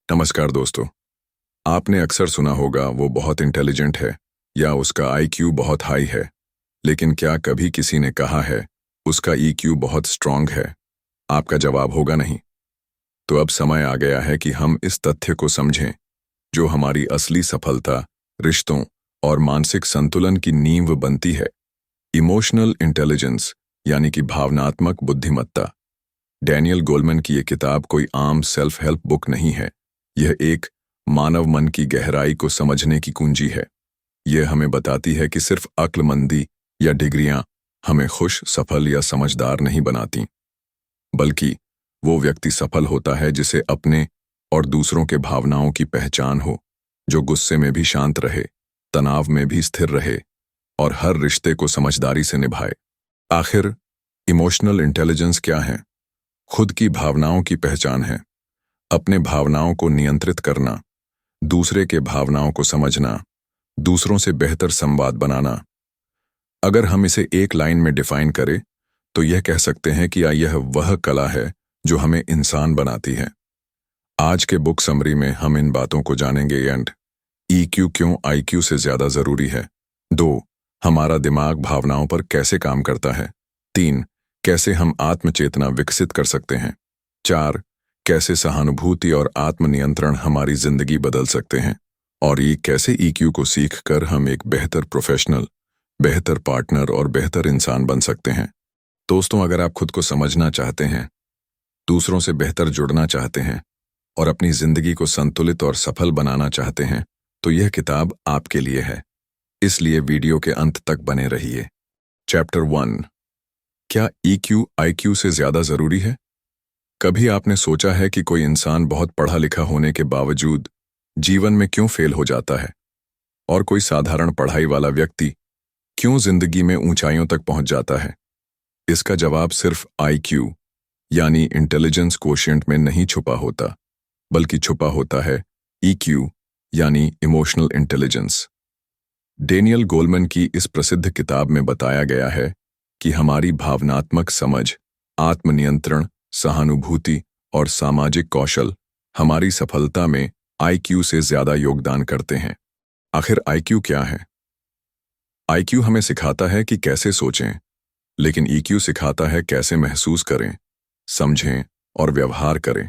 नमस्कार दोस्तों। आपने अक्सर सुना होगा वो बहुत इंटेलिजेंट है या उसका आईक्यू बहुत हाई है, लेकिन क्या कभी किसी ने कहा है उसका ईक्यू बहुत स्ट्रांग है? आपका जवाब होगा नहीं। तो अब समय आ गया है कि हम इस तथ्य को समझें जो हमारी असली सफलता, रिश्तों और मानसिक संतुलन की नींव बनती है। इमोशनल इंटेलिजेंस यानी कि भावनात्मक बुद्धिमत्ता। डैनियल गोलमैन की ये किताब कोई आम सेल्फ हेल्प बुक नहीं है। यह एक मानव मन की गहराई को समझने की कुंजी है। यह हमें बताती है कि सिर्फ अक्लमंदी या डिग्रियां हमें खुश, सफल या समझदार नहीं बनाती, बल्कि वो व्यक्ति सफल होता है जिसे अपने और दूसरों के भावनाओं की पहचान हो, जो गुस्से में भी शांत रहे, तनाव में भी स्थिर रहे और हर रिश्ते को समझदारी से निभाए। आखिर इमोशनल इंटेलिजेंस क्या है? खुद की भावनाओं की पहचान है, अपने भावनाओं को नियंत्रित करना, दूसरे के भावनाओं को समझना, दूसरों से बेहतर संवाद बनाना। अगर हम इसे एक लाइन में डिफाइन करें तो यह कह सकते हैं कि यह वह कला है जो हमें इंसान बनाती है। आज के बुक समरी में हम इन बातों को जानेंगे। एंड ईक्यू क्यों आईक्यू से ज्यादा जरूरी है। 2. हमारा दिमाग भावनाओं पर कैसे काम करता है। 3. कैसे हम आत्मचेतना विकसित कर सकते हैं। 4. कैसे सहानुभूति और आत्मनियंत्रण हमारी जिंदगी बदल सकते हैं। और ये कैसे ईक्यू को सीखकर हम एक बेहतर प्रोफेशनल, बेहतर पार्टनर और बेहतर इंसान बन सकते हैं। दोस्तों, अगर आप खुद को समझना चाहते हैं, दूसरों से बेहतर जुड़ना चाहते हैं और अपनी जिंदगी को संतुलित और सफल बनाना चाहते हैं, तो यह किताब आपके लिए है। इसलिए वीडियो के अंत तक बने रहिए। चैप्टर 1। क्या ईक्यू आईक्यू से ज्यादा जरूरी है? कभी आपने सोचा है कि कोई इंसान बहुत पढ़ा लिखा होने के बावजूद जीवन में क्यों फेल हो जाता है, और कोई साधारण पढ़ाई वाला व्यक्ति क्यों जिंदगी में ऊंचाइयों तक पहुंच जाता है? इसका जवाब सिर्फ आईक्यू यानी इंटेलिजेंस कोशिएंट में नहीं छुपा होता, बल्कि छुपा होता है ईक्यू यानी इमोशनल इंटेलिजेंस। डेनियल गोलमैन की इस प्रसिद्ध किताब में बताया गया है कि हमारी भावनात्मक समझ, आत्मनियंत्रण, सहानुभूति और सामाजिक कौशल हमारी सफलता में आईक्यू से ज्यादा योगदान करते हैं। आखिर आईक्यू क्या है? आईक्यू हमें सिखाता है कि कैसे सोचें, लेकिन ईक्यू सिखाता है कैसे महसूस करें, समझें और व्यवहार करें।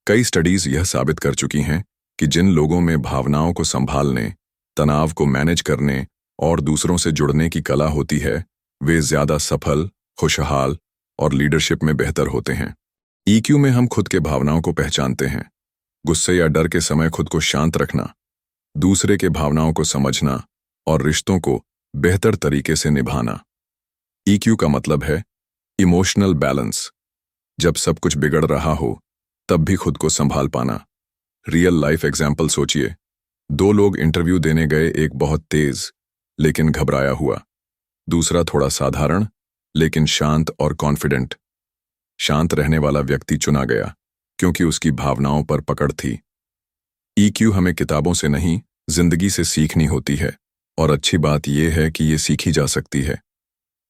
कई स्टडीज यह साबित कर चुकी हैं कि जिन लोगों में भावनाओं को संभालने, तनाव को मैनेज करने और दूसरों से जुड़ने की कला होती है, वे ज्यादा सफल, खुशहाल और लीडरशिप में बेहतर होते हैं। ईक्यू में हम खुद के भावनाओं को पहचानते हैं, गुस्से या डर के समय खुद को शांत रखना, दूसरे के भावनाओं को समझना और रिश्तों को बेहतर तरीके से निभाना। ईक्यू का मतलब है इमोशनल बैलेंस। जब सब कुछ बिगड़ रहा हो तब भी खुद को संभाल पाना। रियल लाइफ एग्जाम्पल सोचिए। 2 लोग इंटरव्यू देने गए, एक बहुत तेज लेकिन घबराया हुआ, दूसरा थोड़ा साधारण लेकिन शांत और कॉन्फिडेंट। शांत रहने वाला व्यक्ति चुना गया क्योंकि उसकी भावनाओं पर पकड़ थी। ईक्यू हमें किताबों से नहीं, जिंदगी से सीखनी होती है, और अच्छी बात यह है कि ये सीखी जा सकती है।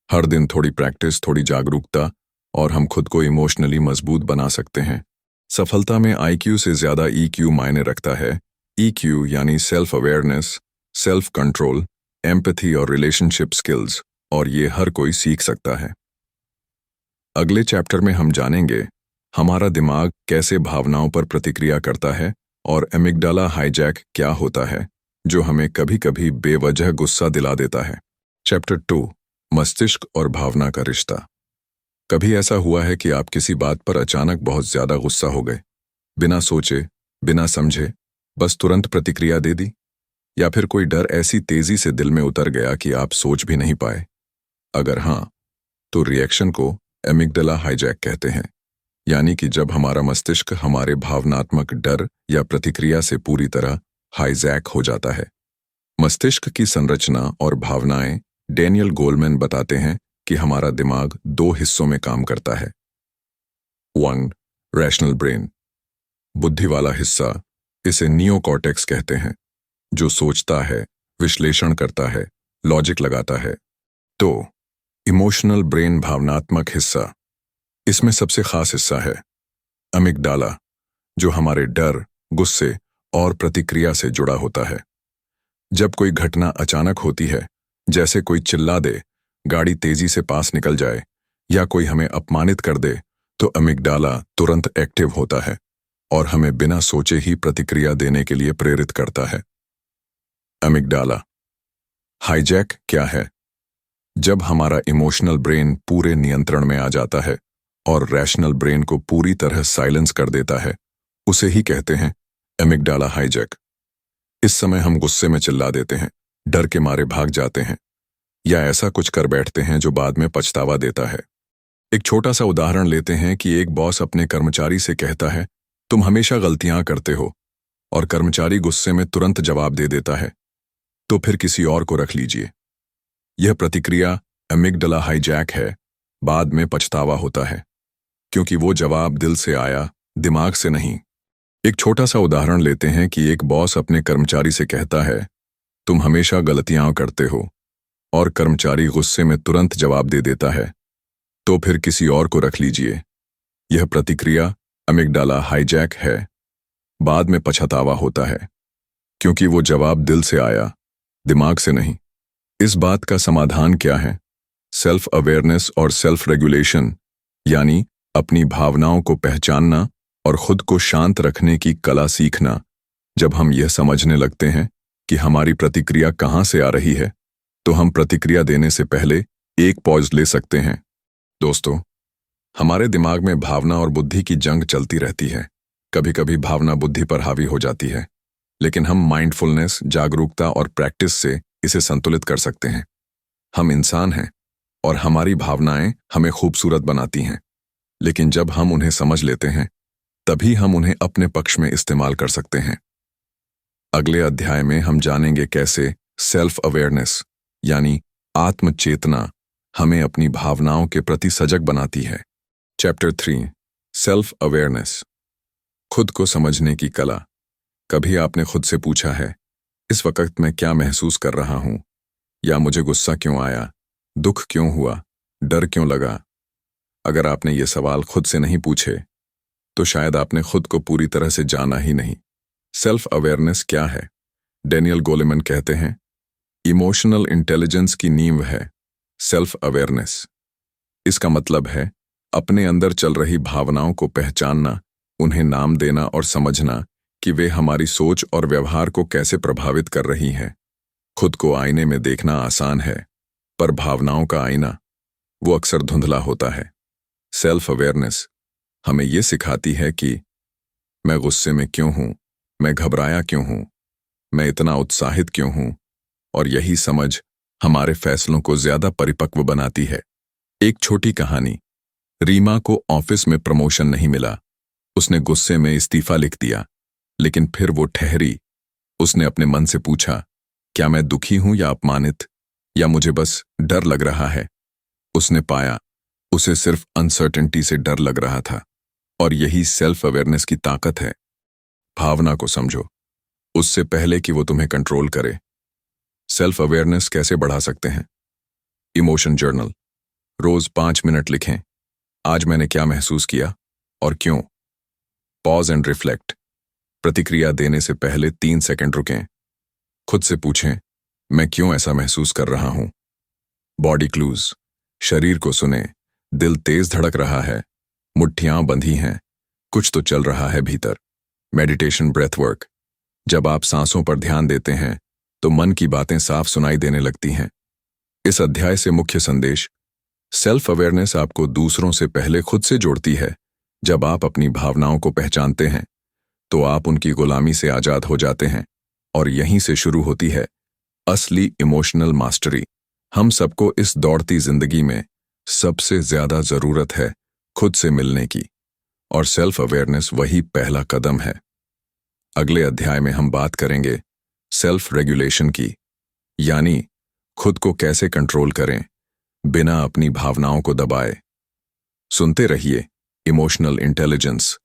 हर दिन थोड़ी प्रैक्टिस, थोड़ी जागरूकता, और हम खुद को इमोशनली मजबूत बना सकते हैं। सफलता में आईक्यू से ज्यादा ईक्यू मायने रखता है। ईक्यू यानी self awareness, self control, empathy और रिलेशनशिप स्किल्स, और ये हर कोई सीख सकता है। अगले चैप्टर में हम जानेंगे हमारा दिमाग कैसे भावनाओं पर प्रतिक्रिया करता है और एमिगडाला हाईजैक क्या होता है जो हमें कभी-कभी बेवजह गुस्सा दिला देता है। चैप्टर 2। मस्तिष्क और भावना का रिश्ता। कभी ऐसा हुआ है कि आप किसी बात पर अचानक बहुत ज्यादा गुस्सा हो गए, बिना सोचे, बिना समझे, बस तुरंत प्रतिक्रिया दे दी? या फिर कोई डर ऐसी तेजी से दिल में उतर गया कि आप सोच भी नहीं पाए? अगर हाँ, तो रिएक्शन को एमिगडाला हाईजैक कहते हैं, यानी कि जब हमारा मस्तिष्क हमारे भावनात्मक डर या प्रतिक्रिया से पूरी तरह हाईजैक हो जाता है। मस्तिष्क की संरचना और भावनाएं डेनियल गोलमैन बताते हैं कि हमारा दिमाग 2 हिस्सों में काम करता है। 1. रैशनल ब्रेन, बुद्धि वाला हिस्सा, इसे नियोकॉर्टेक्स कहते हैं, जो सोचता है, विश्लेषण करता है, लॉजिक लगाता है। 2. इमोशनल ब्रेन, भावनात्मक हिस्सा, इसमें सबसे खास हिस्सा है अमिगडाला, जो हमारे डर, गुस्से और प्रतिक्रिया से जुड़ा होता है। जब कोई घटना अचानक होती है, जैसे कोई चिल्ला दे, गाड़ी तेजी से पास निकल जाए या कोई हमें अपमानित कर दे, तो अमिगडाला तुरंत एक्टिव होता है और हमें बिना सोचे ही प्रतिक्रिया देने के लिए प्रेरित करता है। अमिगडाला हाईजैक क्या है? जब हमारा इमोशनल ब्रेन पूरे नियंत्रण में आ जाता है और रैशनल ब्रेन को पूरी तरह साइलेंस कर देता है, उसे ही कहते हैं अमिगडाला हाईजैक। इस समय हम गुस्से में चिल्ला देते हैं, डर के मारे भाग जाते हैं या ऐसा कुछ कर बैठते हैं जो बाद में पछतावा देता है। एक छोटा सा उदाहरण लेते हैं कि एक बॉस अपने कर्मचारी से कहता है, तुम हमेशा गलतियां करते हो, और कर्मचारी गुस्से में तुरंत जवाब दे देता है, तो फिर किसी और को रख लीजिए। यह प्रतिक्रिया अमिगडाला हाईजैक है। बाद में पछतावा होता है क्योंकि वो जवाब दिल से आया, दिमाग से नहीं। एक छोटा सा उदाहरण लेते हैं कि एक बॉस अपने कर्मचारी से कहता है, तुम हमेशा गलतियां करते हो, और कर्मचारी गुस्से में तुरंत जवाब दे देता है, तो फिर किसी और को रख लीजिए। यह प्रतिक्रिया अमिगडाला हाईजैक है। बाद में पछतावा होता है क्योंकि वो जवाब दिल से आया, दिमाग से नहीं। इस बात का समाधान क्या है? सेल्फ अवेयरनेस और सेल्फ रेगुलेशन, यानी अपनी भावनाओं को पहचानना और खुद को शांत रखने की कला सीखना। जब हम यह समझने लगते हैं कि हमारी प्रतिक्रिया कहाँ से आ रही है, तो हम प्रतिक्रिया देने से पहले एक पॉज ले सकते हैं। दोस्तों, हमारे दिमाग में भावना और बुद्धि की जंग चलती रहती है। कभी कभी भावना बुद्धि पर हावी हो जाती है, लेकिन हम माइंडफुलनेस, जागरूकता और प्रैक्टिस से इसे संतुलित कर सकते हैं। हम इंसान हैं और हमारी भावनाएं हमें खूबसूरत बनाती हैं, लेकिन जब हम उन्हें समझ लेते हैं, तभी हम उन्हें अपने पक्ष में इस्तेमाल कर सकते हैं। अगले अध्याय में हम जानेंगे कैसे सेल्फ अवेयरनेस यानी आत्मचेतना हमें अपनी भावनाओं के प्रति सजग बनाती है। चैप्टर 3, सेल्फ अवेयरनेस, खुद को समझने की कला। कभी आपने खुद से पूछा है, इस वक्त मैं क्या महसूस कर रहा हूं? या मुझे गुस्सा क्यों आया, दुख क्यों हुआ, डर क्यों लगा? अगर आपने ये सवाल खुद से नहीं पूछे, तो शायद आपने खुद को पूरी तरह से जाना ही नहीं। सेल्फ अवेयरनेस क्या है? डेनियल गोलेमन कहते हैं, इमोशनल इंटेलिजेंस की नींव है सेल्फ अवेयरनेस। इसका मतलब है अपने अंदर चल रही भावनाओं को पहचानना, उन्हें नाम देना और समझना कि वे हमारी सोच और व्यवहार को कैसे प्रभावित कर रही हैं। खुद को आईने में देखना आसान है, पर भावनाओं का आईना, वो अक्सर धुंधला होता है। सेल्फ अवेयरनेस हमें ये सिखाती है कि मैं गुस्से में क्यों हूं, मैं घबराया क्यों हूं, मैं इतना उत्साहित क्यों हूं, और यही समझ हमारे फैसलों को ज्यादा परिपक्व बनाती है। एक छोटी कहानी। रीमा को ऑफिस में प्रमोशन नहीं मिला। उसने गुस्से में इस्तीफा लिख दिया, लेकिन फिर वो ठहरी। उसने अपने मन से पूछा, क्या मैं दुखी हूं या अपमानित, या मुझे बस डर लग रहा है? उसने पाया उसे सिर्फ अनसर्टेनिटी से डर लग रहा था, और यही सेल्फ अवेयरनेस की ताकत है। भावना को समझो उससे पहले कि वो तुम्हें कंट्रोल करे। सेल्फ अवेयरनेस कैसे बढ़ा सकते हैं? इमोशन जर्नल, रोज 5 मिनट लिखें, आज मैंने क्या महसूस किया और क्यों। पॉज एंड रिफ्लेक्ट, प्रतिक्रिया देने से पहले 3 सेकंड रुकें। खुद से पूछें, मैं क्यों ऐसा महसूस कर रहा हूं। बॉडी क्लूज, शरीर को सुने, दिल तेज धड़क रहा है, मुट्ठियां बंधी हैं, कुछ तो चल रहा है भीतर। मेडिटेशन, ब्रेथ वर्क, जब आप सांसों पर ध्यान देते हैं तो मन की बातें साफ सुनाई देने लगती हैं। इस अध्याय से मुख्य संदेश, सेल्फ अवेयरनेस आपको दूसरों से पहले खुद से जोड़ती है। जब आप अपनी भावनाओं को पहचानते हैं तो आप उनकी गुलामी से आजाद हो जाते हैं, और यहीं से शुरू होती है असली इमोशनल मास्टरी। हम सबको इस दौड़ती जिंदगी में सबसे ज्यादा जरूरत है खुद से मिलने की, और सेल्फ अवेयरनेस वही पहला कदम है। अगले अध्याय में हम बात करेंगे सेल्फ रेगुलेशन की, यानी खुद को कैसे कंट्रोल करें बिना अपनी भावनाओं को दबाए। सुनते रहिए इमोशनल इंटेलिजेंस,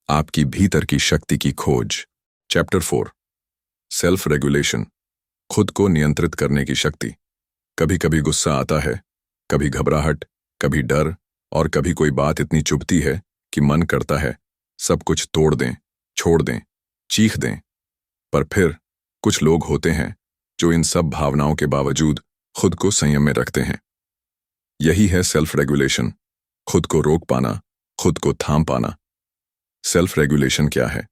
आपकी भीतर की शक्ति की खोज। चैप्टर 4, सेल्फ रेगुलेशन, खुद को नियंत्रित करने की शक्ति। कभी कभी गुस्सा आता है, कभी घबराहट, कभी डर, और कभी कोई बात इतनी चुभती है कि मन करता है सब कुछ तोड़ दें, छोड़ दें। चीख दें। पर फिर कुछ लोग होते हैं जो इन सब भावनाओं के बावजूद खुद को संयम में रखते हैं। यही है सेल्फ रेगुलेशन, खुद को रोक पाना, खुद को थाम पाना। सेल्फ रेगुलेशन क्या है?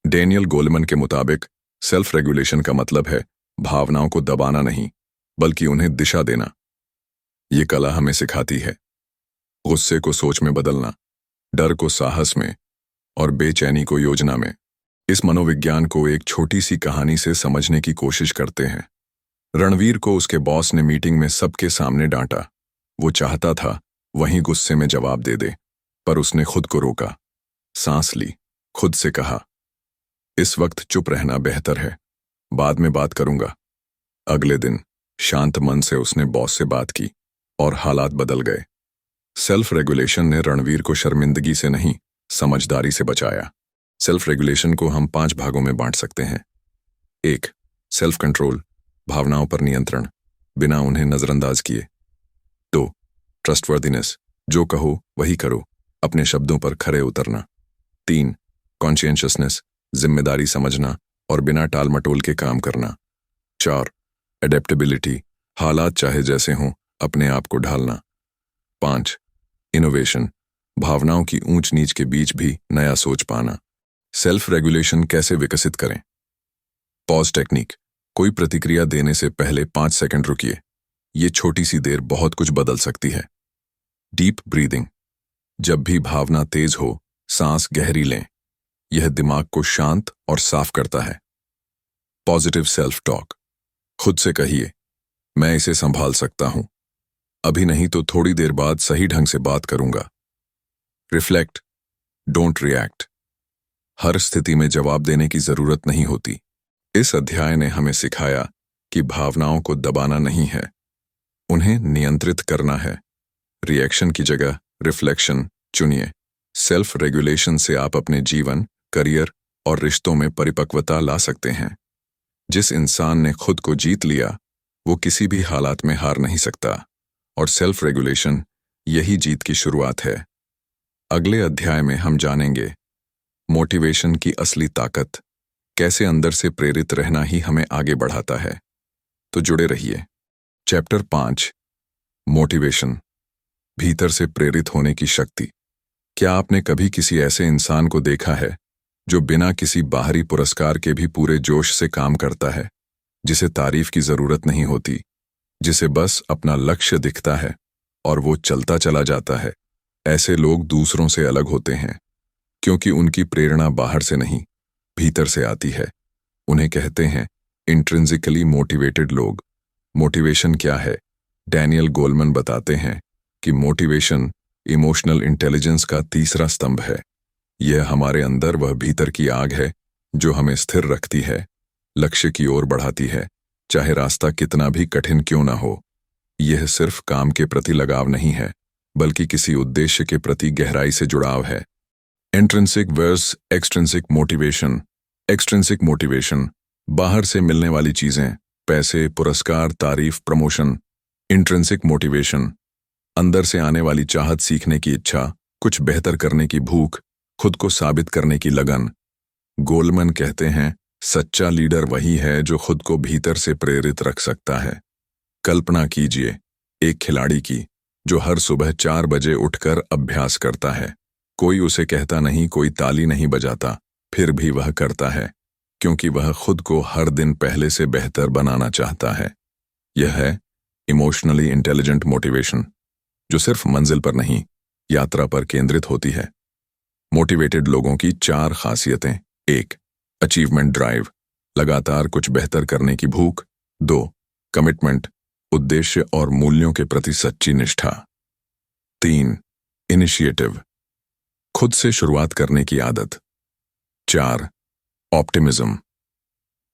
डैनियल गोलमैन के मुताबिक सेल्फ रेगुलेशन का मतलब है भावनाओं को दबाना नहीं, बल्कि उन्हें दिशा देना। ये कला हमें सिखाती है गुस्से को सोच में बदलना, डर को साहस में और बेचैनी को योजना में। इस मनोविज्ञान को एक छोटी सी कहानी से समझने की कोशिश करते हैं। रणवीर को उसके बॉस ने मीटिंग में सबके सामने डांटा। वो चाहता था वहीं गुस्से में जवाब दे दे, पर उसने खुद को रोका, सांस ली, खुद से कहा, इस वक्त चुप रहना बेहतर है, बाद में बात करूंगा। अगले दिन शांत मन से उसने बॉस से बात की और हालात बदल गए। सेल्फ रेगुलेशन ने रणवीर को शर्मिंदगी से नहीं, समझदारी से बचाया। सेल्फ रेगुलेशन को हम 5 भागों में बांट सकते हैं। 1. सेल्फ कंट्रोल, भावनाओं पर नियंत्रण, बिना उन्हें नजरअंदाज किए। 2. ट्रस्टवर्दीनेस, जो कहो वही करो, अपने शब्दों पर खरे उतरना। 3. कॉन्शियसनेस, जिम्मेदारी समझना और बिना टाल मटोल के काम करना। 4. एडेप्टेबिलिटी, हालात चाहे जैसे हों अपने आप को ढालना। 5. इनोवेशन, भावनाओं की ऊंच नीच के बीच भी नया सोच पाना। सेल्फ रेगुलेशन कैसे विकसित करें? पॉज टेक्निक, कोई प्रतिक्रिया देने से पहले 5 सेकंड रुकिए। ये छोटी सी देर बहुत कुछ बदल सकती है। डीप ब्रीदिंग, जब भी भावना तेज हो सांस गहरी लें, यह दिमाग को शांत और साफ करता है। पॉजिटिव सेल्फ टॉक, खुद से कहिए, मैं इसे संभाल सकता हूं, अभी नहीं तो थोड़ी देर बाद सही ढंग से बात करूंगा। रिफ्लेक्ट, डोंट रिएक्ट, हर स्थिति में जवाब देने की जरूरत नहीं होती। इस अध्याय ने हमें सिखाया कि भावनाओं को दबाना नहीं है, उन्हें नियंत्रित करना है। रिएक्शन की जगह रिफ्लेक्शन चुनिए। सेल्फ रेगुलेशन से आप अपने जीवन, करियर और रिश्तों में परिपक्वता ला सकते हैं। जिस इंसान ने खुद को जीत लिया, वो किसी भी हालात में हार नहीं सकता, और सेल्फ रेगुलेशन यही जीत की शुरुआत है। अगले अध्याय में हम जानेंगे मोटिवेशन की असली ताकत, कैसे अंदर से प्रेरित रहना ही हमें आगे बढ़ाता है। तो जुड़े रहिए। चैप्टर 5, मोटिवेशन, भीतर से प्रेरित होने की शक्ति। क्या आपने कभी किसी ऐसे इंसान को देखा है जो बिना किसी बाहरी पुरस्कार के भी पूरे जोश से काम करता है, जिसे तारीफ की जरूरत नहीं होती, जिसे बस अपना लक्ष्य दिखता है और वो चलता चला जाता है? ऐसे लोग दूसरों से अलग होते हैं क्योंकि उनकी प्रेरणा बाहर से नहीं, भीतर से आती है। उन्हें कहते हैं इंट्रिंसिकली मोटिवेटेड लोग। मोटिवेशन क्या है? डैनियल गोलमैन बताते हैं कि मोटिवेशन इमोशनल इंटेलिजेंस का तीसरा स्तंभ है। यह हमारे अंदर वह भीतर की आग है जो हमें स्थिर रखती है, लक्ष्य की ओर बढ़ाती है, चाहे रास्ता कितना भी कठिन क्यों ना हो। यह सिर्फ काम के प्रति लगाव नहीं है, बल्कि किसी उद्देश्य के प्रति गहराई से जुड़ाव है। Intrinsic versus extrinsic motivation. Extrinsic motivation, बाहर से मिलने वाली चीजें, पैसे, पुरस्कार, तारीफ, प्रमोशन। इंट्रिंसिक मोटिवेशन, अंदर से आने वाली चाहत, सीखने की इच्छा, कुछ बेहतर करने की भूख, खुद को साबित करने की लगन। गोलमैन कहते हैं सच्चा लीडर वही है जो खुद को भीतर से प्रेरित रख सकता है। कल्पना कीजिए एक खिलाड़ी की जो हर सुबह 4 बजे उठकर अभ्यास करता है। कोई उसे कहता नहीं, कोई ताली नहीं बजाता, फिर भी वह करता है क्योंकि वह खुद को हर दिन पहले से बेहतर बनाना चाहता है। यह है इमोशनली इंटेलिजेंट मोटिवेशन, जो सिर्फ मंजिल पर नहीं, यात्रा पर केंद्रित होती है। मोटिवेटेड लोगों की 4 खासियतें। 1. अचीवमेंट ड्राइव, लगातार कुछ बेहतर करने की भूख। 2. कमिटमेंट, उद्देश्य और मूल्यों के प्रति सच्ची निष्ठा। 3. इनिशिएटिव, खुद से शुरुआत करने की आदत। 4. ऑप्टिमिज्म,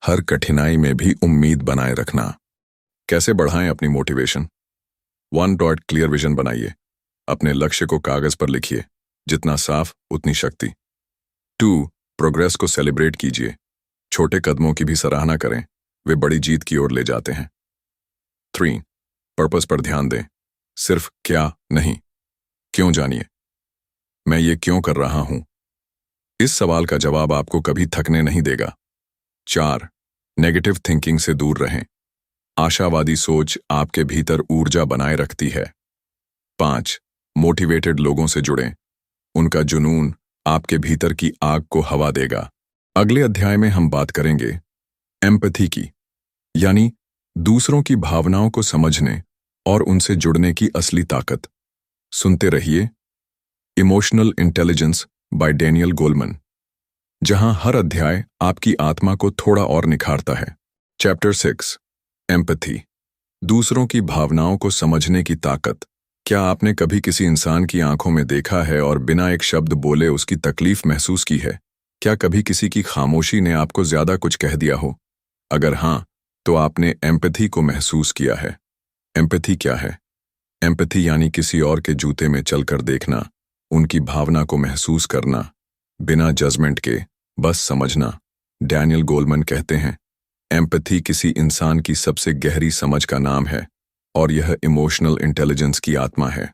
हर कठिनाई में भी उम्मीद बनाए रखना। कैसे बढ़ाएं अपनी मोटिवेशन? 1. क्लियर विजन बनाइए, अपने लक्ष्य को कागज पर लिखिए, जितना साफ उतनी शक्ति। 2. प्रोग्रेस को सेलिब्रेट कीजिए, छोटे कदमों की भी सराहना करें, वे बड़ी जीत की ओर ले जाते हैं। 3. पर्पस पर ध्यान दें, सिर्फ क्या नहीं, क्यों जानिए। मैं ये क्यों कर रहा हूं? इस सवाल का जवाब आपको कभी थकने नहीं देगा। 4. नेगेटिव थिंकिंग से दूर रहें। आशावादी सोच आपके भीतर ऊर्जा बनाए रखती है। 5. मोटिवेटेड लोगों से जुड़ें। उनका जुनून आपके भीतर की आग को हवा देगा। अगले अध्याय में हम बात करेंगे एम्पैथी की, यानी दूसरों की भावनाओं को समझने और उनसे जुड़ने की असली ताकत। सुनते रहिए emotional intelligence bye Daniel Goleman, जहां हर अध्याय आपकी आत्मा को थोड़ा और निखारता है। चैप्टर 6, एम्पैथी, दूसरों की भावनाओं को समझने की ताकत। क्या आपने कभी किसी इंसान की आंखों में देखा है और बिना एक शब्द बोले उसकी तकलीफ महसूस की है? क्या कभी किसी की खामोशी ने आपको ज्यादा कुछ कह दिया हो? अगर हाँ, तो आपने एम्पैथी को महसूस किया है। एम्पैथी क्या है? एम्पैथी यानी किसी और के जूते में चलकर देखना, उनकी भावना को महसूस करना, बिना जजमेंट के बस समझना। डैनियल गोलमन कहते हैं, एम्पैथी किसी इंसान की सबसे गहरी समझ का नाम है और यह इमोशनल इंटेलिजेंस की आत्मा है।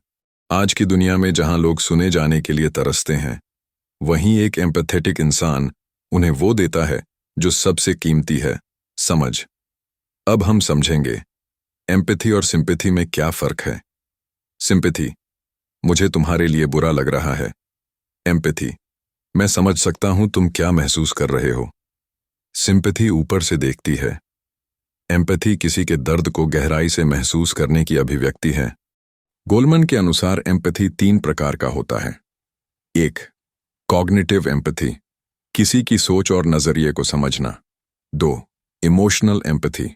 आज की दुनिया में जहां लोग सुने जाने के लिए तरसते हैं, वहीं एक एम्पैथेटिक इंसान उन्हें वो देता है जो सबसे कीमती है, समझ। अब हम समझेंगे एम्पैथी और सिंपैथी में क्या फर्क है। सिंपैथी, मुझे तुम्हारे लिए बुरा लग रहा है। एम्पैथी, मैं समझ सकता हूं तुम क्या महसूस कर रहे हो। सिंपैथी ऊपर से देखती है। एम्पैथी किसी के दर्द को गहराई से महसूस करने की अभिव्यक्ति है। गोलमन के अनुसार एम्पैथी 3 प्रकार का होता है। 1. कॉग्निटिव एम्पैथी, किसी की सोच और नजरिए को समझना। 2. इमोशनल एम्पैथी,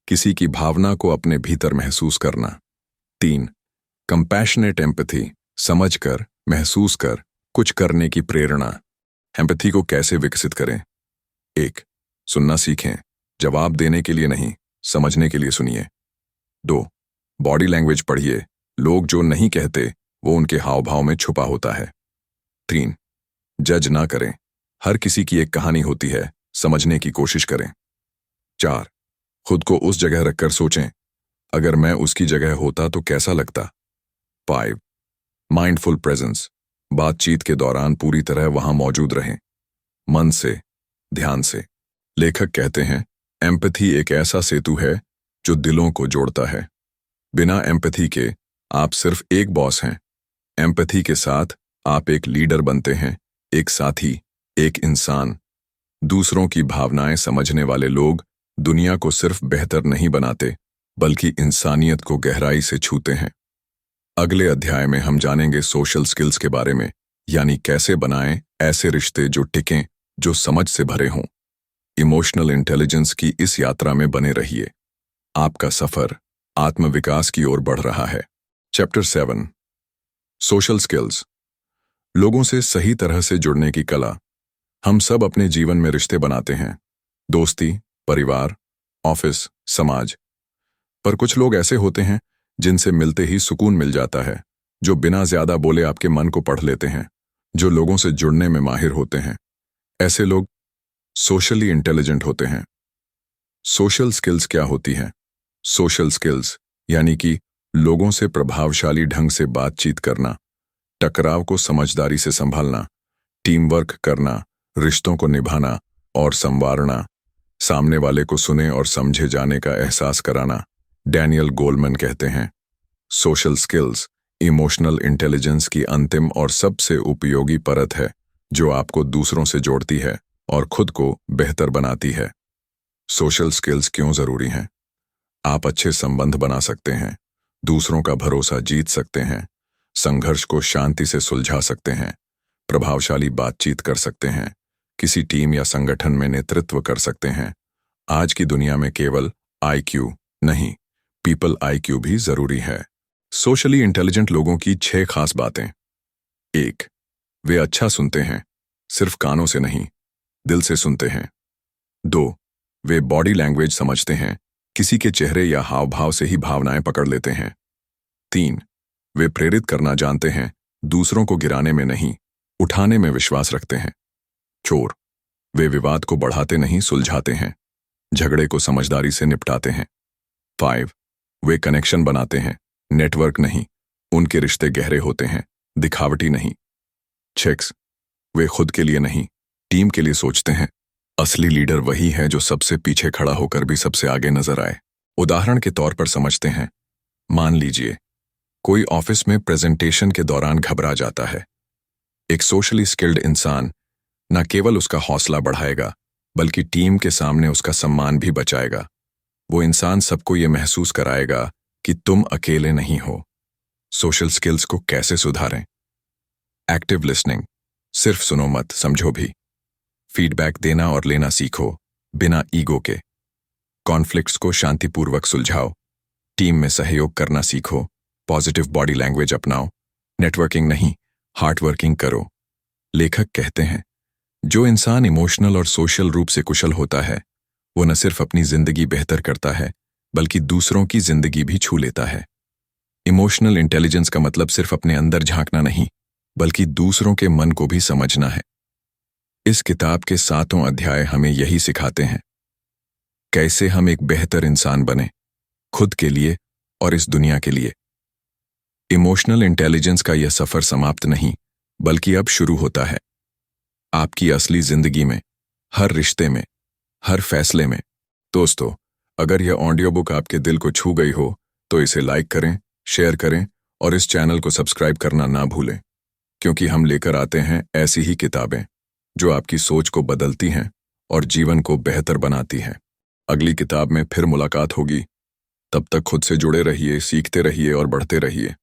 किसी की भावना को अपने भीतर महसूस करना। 3. कंपैशनेट एम्पैथी, समझकर, महसूस कर, कुछ करने की प्रेरणा। एम्पैथी को कैसे विकसित करें? 1. सुनना सीखें, जवाब देने के लिए नहीं, समझने के लिए सुनिए। 2. बॉडी लैंग्वेज पढ़िए, लोग जो नहीं कहते वो उनके हाव भाव में छुपा होता है। 3. जज ना करें, हर किसी की एक कहानी होती है, समझने की कोशिश करें। 4. खुद को उस जगह रखकर सोचें, अगर मैं उसकी जगह होता तो कैसा लगता। 5. माइंडफुल प्रेजेंस, बातचीत के दौरान पूरी तरह वहां मौजूद रहें, मन से, ध्यान से। लेखक कहते हैं, एम्पैथी एक ऐसा सेतु है जो दिलों को जोड़ता है। बिना एम्पैथी के आप सिर्फ एक बॉस हैं। एम्पैथी के साथ आप एक लीडर बनते हैं, एक साथी, एक इंसान। दूसरों की भावनाएं समझने वाले लोग दुनिया को सिर्फ बेहतर नहीं बनाते, बल्कि इंसानियत को गहराई से छूते हैं। अगले अध्याय में हम जानेंगे सोशल स्किल्स के बारे में, यानी कैसे बनाएं ऐसे रिश्ते जो टिकें, जो समझ से भरे हों। इमोशनल इंटेलिजेंस की इस यात्रा में बने रहिए। आपका सफर आत्मविकास की ओर बढ़ रहा है। चैप्टर 7, सोशल स्किल्स, लोगों से सही तरह से जुड़ने की कला। हम सब अपने जीवन में रिश्ते बनाते हैं, दोस्ती, परिवार, ऑफिस, समाज। पर कुछ लोग ऐसे होते हैं जिनसे मिलते ही सुकून मिल जाता है, जो बिना ज्यादा बोले आपके मन को पढ़ लेते हैं, जो लोगों से जुड़ने में माहिर होते हैं। ऐसे लोग सोशली इंटेलिजेंट होते हैं। सोशल स्किल्स क्या होती हैं? सोशल स्किल्स यानी कि लोगों से प्रभावशाली ढंग से बातचीत करना, टकराव को समझदारी से संभालना, टीम वर्क करना, रिश्तों को निभाना और संवारना, सामने वाले को सुने और समझे जाने का एहसास कराना। डैनियल गोलमन कहते हैं, सोशल स्किल्स इमोशनल इंटेलिजेंस की अंतिम और सबसे उपयोगी परत है, जो आपको दूसरों से जोड़ती है और खुद को बेहतर बनाती है। सोशल स्किल्स क्यों जरूरी हैं? आप अच्छे संबंध बना सकते हैं, दूसरों का भरोसा जीत सकते हैं, संघर्ष को शांति से सुलझा सकते हैं, प्रभावशाली बातचीत कर सकते हैं, किसी टीम या संगठन में नेतृत्व कर सकते हैं। आज की दुनिया में केवल आईक्यू नहीं, पीपल आईक्यू भी जरूरी है। सोशली इंटेलिजेंट लोगों की 6 खास बातें। 1. वे अच्छा सुनते हैं, सिर्फ कानों से नहीं, दिल से सुनते हैं। 2. वे बॉडी लैंग्वेज समझते हैं, किसी के चेहरे या हाव भाव से ही भावनाएं पकड़ लेते हैं। 3. वे प्रेरित करना जानते हैं, दूसरों को गिराने में नहीं, उठाने में विश्वास रखते हैं। 4. वे विवाद को बढ़ाते नहीं, सुलझाते हैं, झगड़े को समझदारी से निपटाते हैं। 5. वे कनेक्शन बनाते हैं, नेटवर्क नहीं, उनके रिश्ते गहरे होते हैं, दिखावटी नहीं। 6. वे खुद के लिए नहीं, टीम के लिए सोचते हैं। असली लीडर वही है जो सबसे पीछे खड़ा होकर भी सबसे आगे नजर आए। उदाहरण के तौर पर समझते हैं, मान लीजिए कोई ऑफिस में प्रेजेंटेशन के दौरान घबरा जाता है। एक सोशली स्किल्ड इंसान न केवल उसका हौसला बढ़ाएगा, बल्कि टीम के सामने उसका सम्मान भी बचाएगा। वो इंसान सबको ये महसूस कराएगा कि तुम अकेले नहीं हो। सोशल स्किल्स को कैसे सुधारें? एक्टिव लिसनिंग, सिर्फ सुनो मत, समझो भी। फीडबैक देना और लेना सीखो, बिना ईगो के। कॉन्फ्लिक्ट्स को शांतिपूर्वक सुलझाओ। टीम में सहयोग करना सीखो। पॉजिटिव बॉडी लैंग्वेज अपनाओ। नेटवर्किंग नहीं, हार्ड वर्किंग करो। लेखक कहते हैं, जो इंसान इमोशनल और सोशल रूप से कुशल होता है, वो न सिर्फ अपनी जिंदगी बेहतर करता है, बल्कि दूसरों की जिंदगी भी छू लेता है। इमोशनल इंटेलिजेंस का मतलब सिर्फ अपने अंदर झांकना नहीं, बल्कि दूसरों के मन को भी समझना है। इस किताब के 7 अध्याय हमें यही सिखाते हैं, कैसे हम एक बेहतर इंसान बने, खुद के लिए और इस दुनिया के लिए। इमोशनल इंटेलिजेंस का यह सफर समाप्त नहीं, बल्कि अब शुरू होता है। आपकी असली जिंदगी में, हर रिश्ते में, हर फैसले में। दोस्तों, अगर यह ऑडियो बुक आपके दिल को छू गई हो, तो इसे लाइक करें, शेयर करें और इस चैनल को सब्सक्राइब करना ना भूलें, क्योंकि हम लेकर आते हैं ऐसी ही किताबें जो आपकी सोच को बदलती हैं और जीवन को बेहतर बनाती हैं। अगली किताब में फिर मुलाकात होगी। तब तक खुद से जुड़े रहिए, सीखते रहिए और बढ़ते रहिए।